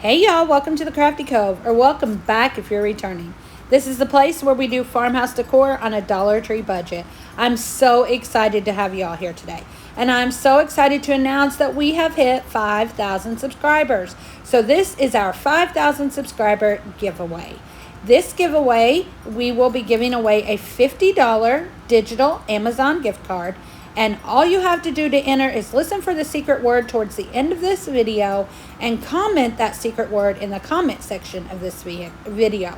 Hey y'all, welcome to the Crafty Cove, or welcome back if you're returning. This is the place where we do farmhouse decor on a Dollar Tree budget. I'm so excited to have y'all here today. And I'm so excited to announce that we have hit 5,000 subscribers. So this is our 5,000 subscriber giveaway. This giveaway, we will be giving away a $50 digital Amazon gift card. And all you have to do to enter is listen for the secret word towards the end of this video and comment that secret word in the comment section of this video.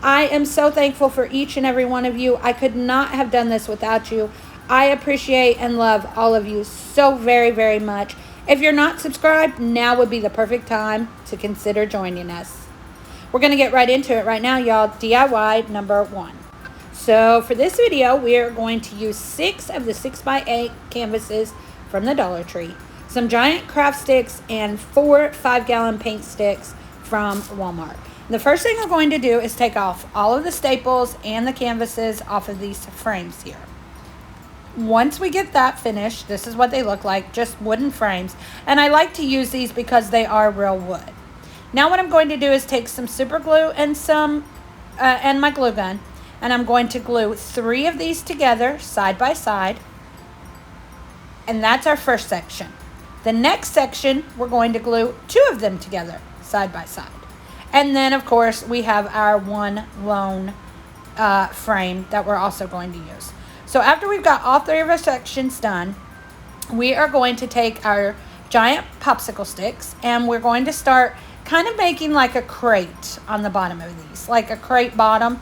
I am so thankful for each and every one of you. I could not have done this without you. I appreciate and love all of you so very, very much. If you're not subscribed, now would be the perfect time to consider joining us. We're going to get right into it right now, y'all. DIY number 1. So for this video, we are going to use 6 of the 6x8 canvases from the Dollar Tree, some giant craft sticks, and 4 5-gallon paint sticks from Walmart. The first thing we're going to do is take off all of the staples and the canvases off of these frames here. Once we get that finished, this is what they look like, just wooden frames. And I like to use these because they are real wood. Now what I'm going to do is take some super glue and my glue gun. And I'm going to glue 3 of these together side by side. And that's our first section. The next section, we're going to glue 2 of them together side by side. And then, of course, we have our one lone frame that we're also going to use. So after we've got all 3 of our sections done, we are going to take our giant popsicle sticks and we're going to start kind of making like a crate on the bottom of these, like a crate bottom.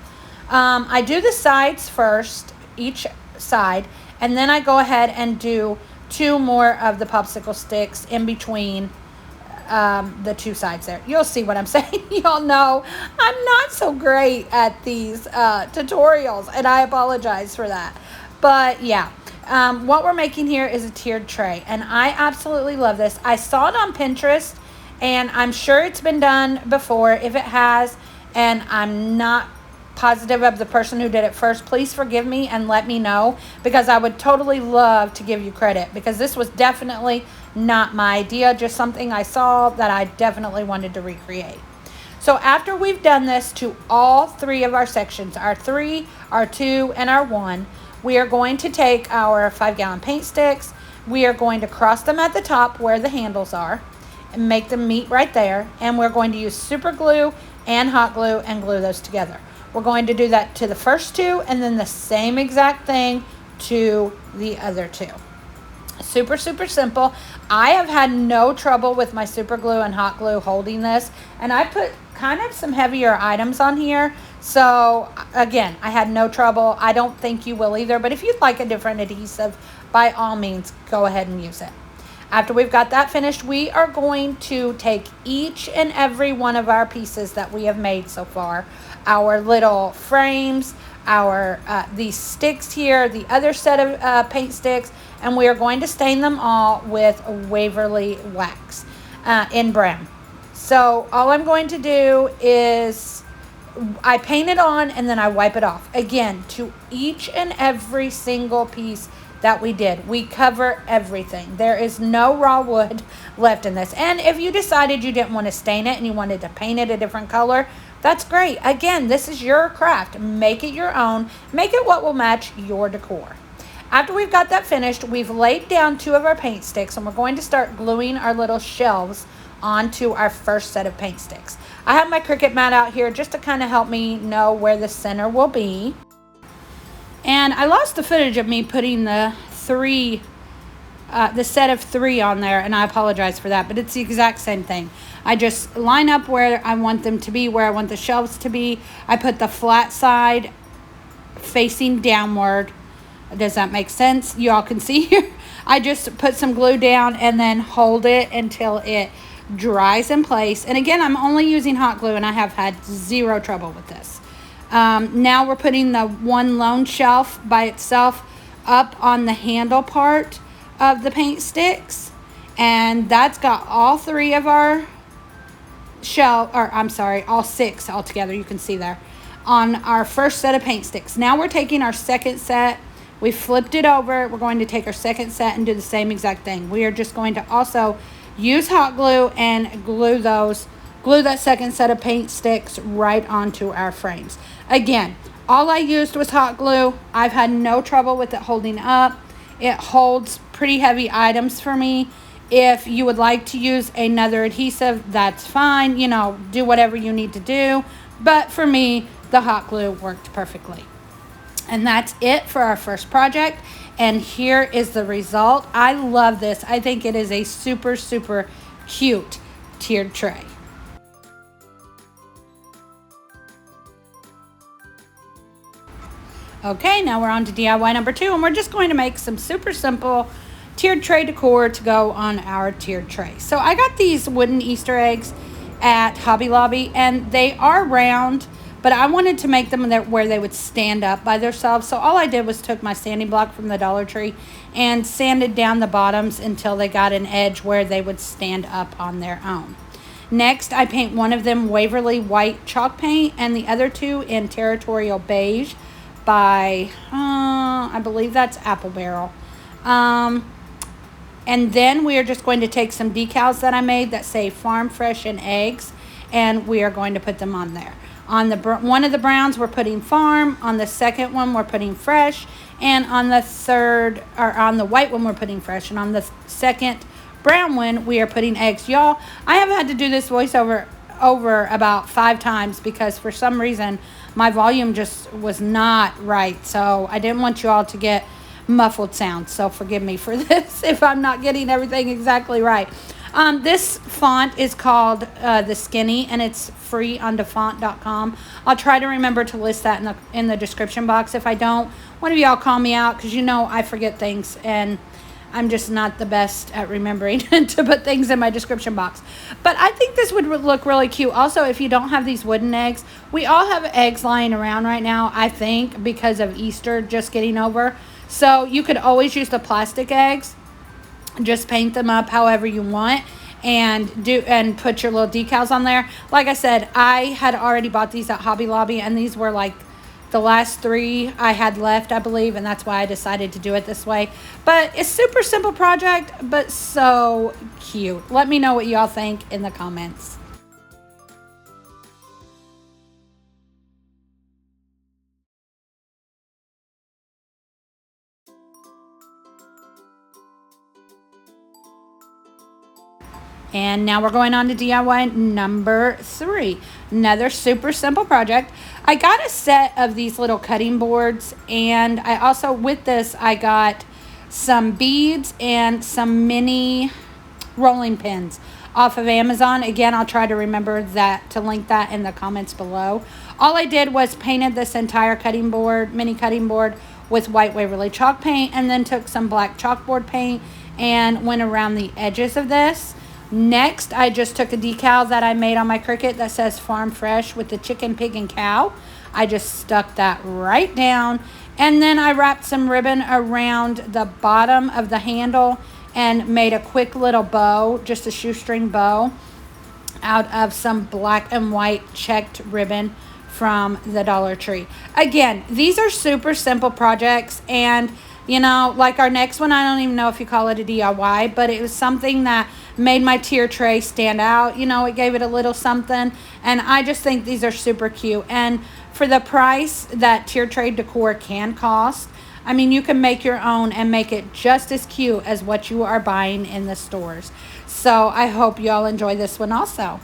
I do the sides first, each side, and then I go ahead and do 2 more of the popsicle sticks in between the 2 sides there. You'll see what I'm saying. Y'all know I'm not so great at these tutorials, and I apologize for that. But yeah, what we're making here is a tiered tray, and I absolutely love this. I saw it on Pinterest, and I'm sure it's been done before. If it has, and I'm not positive of the person who did it first, please forgive me and let me know, because I would totally love to give you credit, because this was definitely not my idea, just something I saw that I definitely wanted to recreate. So after we've done this to all 3 of our sections, our 3, our 2, and our 1, we are going to take our 5-gallon paint sticks. We are going to cross them at the top where the handles are and make them meet right there, and we're going to use super glue and hot glue and glue those together. We're going to do that to the first 2 and then the same exact thing to the other 2. Super, super simple. I have had no trouble with my super glue and hot glue holding this. And I put kind of some heavier items on here. So again, I had no trouble. I don't think you will either. But if you'd like a different adhesive, by all means, go ahead and use it. After we've got that finished, we are going to take each and every one of our pieces that we have made so far, our little frames, our these sticks here, the other set of paint sticks, and we are going to stain them all with Waverly wax in brown. So all I'm going to do is I paint it on and then I wipe it off. Again, to each and every single piece that we did. We cover everything. There is no raw wood left in this. And if you decided you didn't want to stain it and you wanted to paint it a different color, that's great. Again, this is your craft. Make it your own. Make it what will match your decor. After we've got that finished, we've laid down 2 of our paint sticks and we're going to start gluing our little shelves onto our first set of paint sticks. I have my Cricut mat out here just to kind of help me know where the center will be. And I lost the footage of me putting the set of 3 on there, and I apologize for that, but it's the exact same thing. I just line up where I want them to be, where I want the shelves to be. I put the flat side facing downward. Does that make sense? You all can see here. I just put some glue down and then hold it until it dries in place. And again, I'm only using hot glue, and I have had 0 trouble with this. Now we're putting the one lone shelf by itself up on the handle part of the paint sticks, and that's got all 3 of our all 6 altogether, you can see there, on our first set of paint sticks. Now we're taking our second set, we flipped it over, we're going to take our second set and do the same exact thing. We are just going to also use hot glue and glue those glue that second set of paint sticks right onto our frames. Again, all I used was hot glue. I've had no trouble with it holding up. It holds pretty heavy items for me. If you would like to use another adhesive, that's fine. You know, do whatever you need to do. But for me, the hot glue worked perfectly. And that's it for our first project. And here is the result. I love this. I think it is a super, super cute tiered tray. Okay, now we're on to DIY number 2, and we're just going to make some super simple tiered tray decor to go on our tiered tray. So I got these wooden Easter eggs at Hobby Lobby, and they are round, but I wanted to make them where they would stand up by themselves. So all I did was took my sanding block from the Dollar Tree and sanded down the bottoms until they got an edge where they would stand up on their own. Next, I paint one of them Waverly white chalk paint and the other two in Territorial beige by, I believe that's Apple Barrel. And then we are just going to take some decals that I made that say Farm Fresh and Eggs, and we are going to put them on there. On the one of the browns, we're putting Farm. On the second one, we're putting Fresh. And on the third, or on the white one, we're putting Fresh. And on the second brown one, we are putting Eggs. Y'all, I have had to do this voiceover over about 5 times because for some reason my volume just was not right. So I didn't want you all to get muffled sounds. So forgive me for this if I'm not getting everything exactly right. This font is called The Skinny, and it's free on dafont.com. I'll try to remember to list that in the description box. If I don't, one of y'all call me out because you know I forget things and I'm just not the best at remembering to put things in my description box. But I think this would look really cute. Also, if you don't have these wooden eggs, we all have eggs lying around right now, I think, because of Easter just getting over. So you could always use the plastic eggs. Just paint them up however you want and put your little decals on there. Like I said, I had already bought these at Hobby Lobby, and these were like the last 3 I had left, I believe, and that's why I decided to do it this way. But it's super simple project, but so cute. Let me know what y'all think in the comments. And now we're going on to DIY number 3. Another super simple project. I got a set of these little cutting boards, and I also, with this, I got some beads and some mini rolling pins off of Amazon. Again, I'll try to remember to link that in the comments below. All I did was painted this entire mini cutting board with white Waverly chalk paint, and then took some black chalkboard paint and went around the edges of this. Next, I just took a decal that I made on my Cricut that says Farm Fresh with the chicken, pig, and cow. I just stuck that right down. And then I wrapped some ribbon around the bottom of the handle and made a quick little bow, just a shoestring bow, out of some black and white checked ribbon from the Dollar Tree. Again, these are super simple projects, and you know, like our next one, I don't even know if you call it a DIY, but it was something that made my tier tray stand out. You know, it gave it a little something, and I just think these are super cute. And for the price that tier tray decor can cost, I mean, you can make your own and make it just as cute as what you are buying in the stores. So I hope y'all enjoy this one also.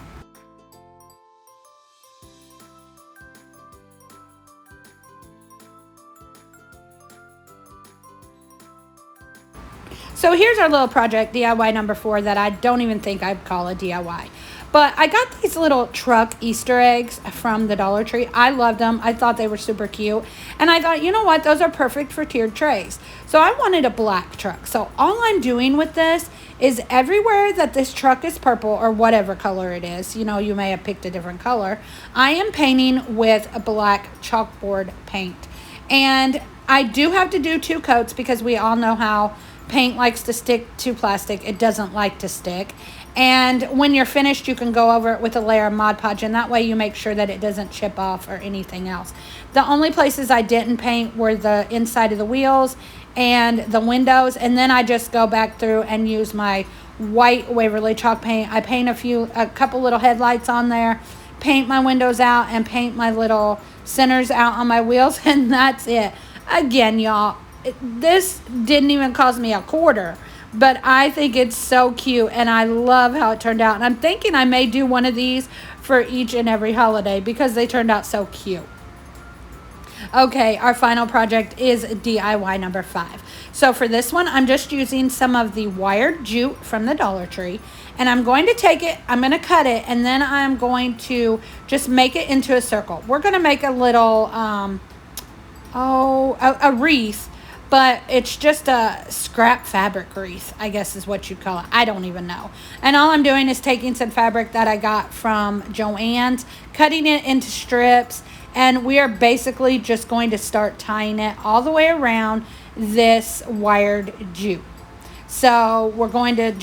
So here's our little project, DIY number 4, that I don't even think I'd call a DIY. But I got these little truck Easter eggs from the Dollar Tree. I loved them. I thought they were super cute. And I thought, you know what? Those are perfect for tiered trays. So I wanted a black truck. So all I'm doing with this is everywhere that this truck is purple or whatever color it is, you know, you may have picked a different color, I am painting with a black chalkboard paint. And I do have to do 2 coats because we all know how paint likes to stick to plastic. It doesn't like to stick. And when you're finished, you can go over it with a layer of Mod Podge, and that way you make sure that it doesn't chip off or anything else. The only places I didn't paint were the inside of the wheels and the windows, and then I just go back through and use my white Waverly chalk paint. I paint a couple little headlights on there, paint my windows out, and paint my little centers out on my wheels, and that's it. Again, y'all, this didn't even cost me a quarter, but I think it's so cute, and I love how it turned out. And I'm thinking I may do one of these for each and every holiday because they turned out so cute. Okay, our final project is DIY number 5. So for this one, I'm just using some of the wired jute from the Dollar Tree, and I'm going to take it, I'm going to cut it, and then I'm going to just make it into a circle. We're going to make a little, a wreath, but it's just a scrap fabric wreath, I guess is what you'd call it. I don't even know. And all I'm doing is taking some fabric that I got from Joann's, cutting it into strips, and we are basically just going to start tying it all the way around this wired jute. So we're going to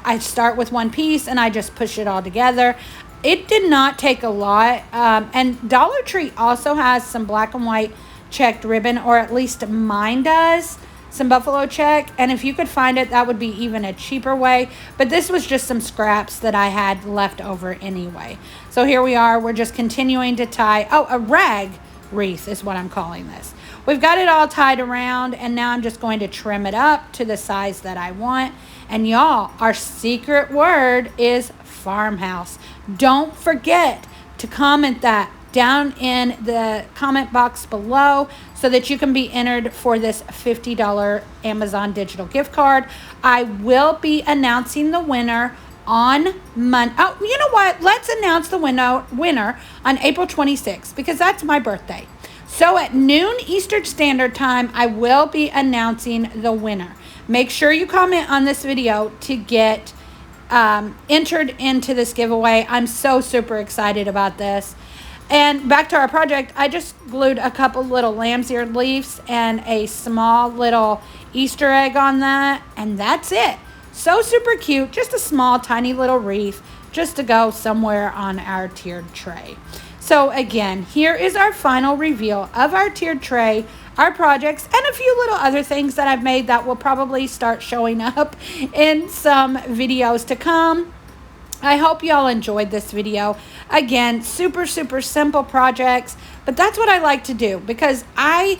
I start with one piece and I just push it all together. It did not take a lot. And Dollar Tree also has some black and white checked ribbon, or at least mine does, some buffalo check. And if you could find it, that would be even a cheaper way. But this was just some scraps that I had left over anyway. So here we are. We're just continuing to tie. Oh, a rag wreath is what I'm calling this. We've got it all tied around, and now I'm just going to trim it up to the size that I want. And y'all, our secret word is farmhouse. Don't forget to comment that down in the comment box below so that you can be entered for this $50 Amazon digital gift card. I will be announcing the winner on Monday. Oh, you know what? Let's announce the winner on April 26th because that's my birthday. So at noon Eastern Standard Time, I will be announcing the winner. Make sure you comment on this video to get entered into this giveaway. I'm so super excited about this. And back to our project, I just glued a couple little lamb's ear leaves and a small little Easter egg on that. And that's it. So super cute. Just a small, tiny little wreath just to go somewhere on our tiered tray. So again, here is our final reveal of our tiered tray, our projects, and a few little other things that I've made that will probably start showing up in some videos to come. I hope y'all enjoyed this video. Again, super, super simple projects, but that's what I like to do because I,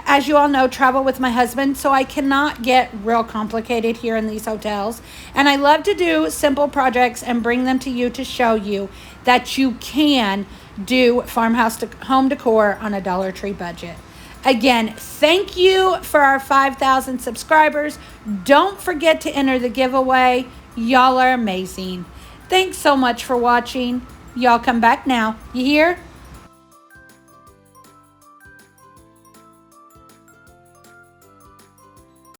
as you all know, travel with my husband, so I cannot get real complicated here in these hotels. And I love to do simple projects and bring them to you to show you that you can do farmhouse home decor on a Dollar Tree budget. Again, thank you for our 5,000 subscribers. Don't forget to enter the giveaway. Y'all are amazing. Thanks so much for watching. Y'all come back now. You hear?